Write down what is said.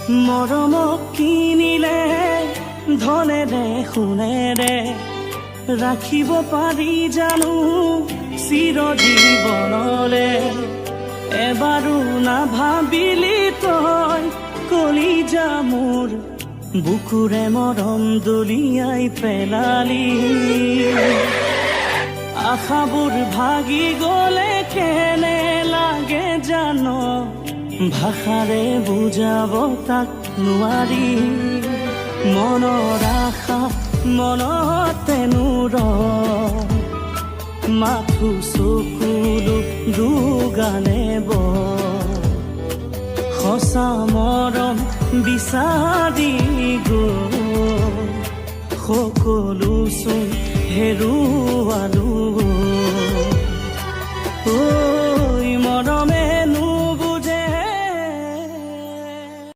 মৰমক কিনিলে ধনেৰে সোণেৰে ৰাখিব পাৰি জানো চিৰজীৱনলে এবাৰো নাভাবিলি তই কলিজা মোৰ বুকুৰে মৰম দলিয়াই পেলালি আশাবোৰ ভাগি গলে কেনে লাগে জানো ভাষাৰে বুজাব তাক নোৱাৰি মনৰ আশা মনতে নুৰ মাথো চকুলো দুগানে সঁচা মৰম বিচাৰি গৈ সকলো চোন হেৰুৱালো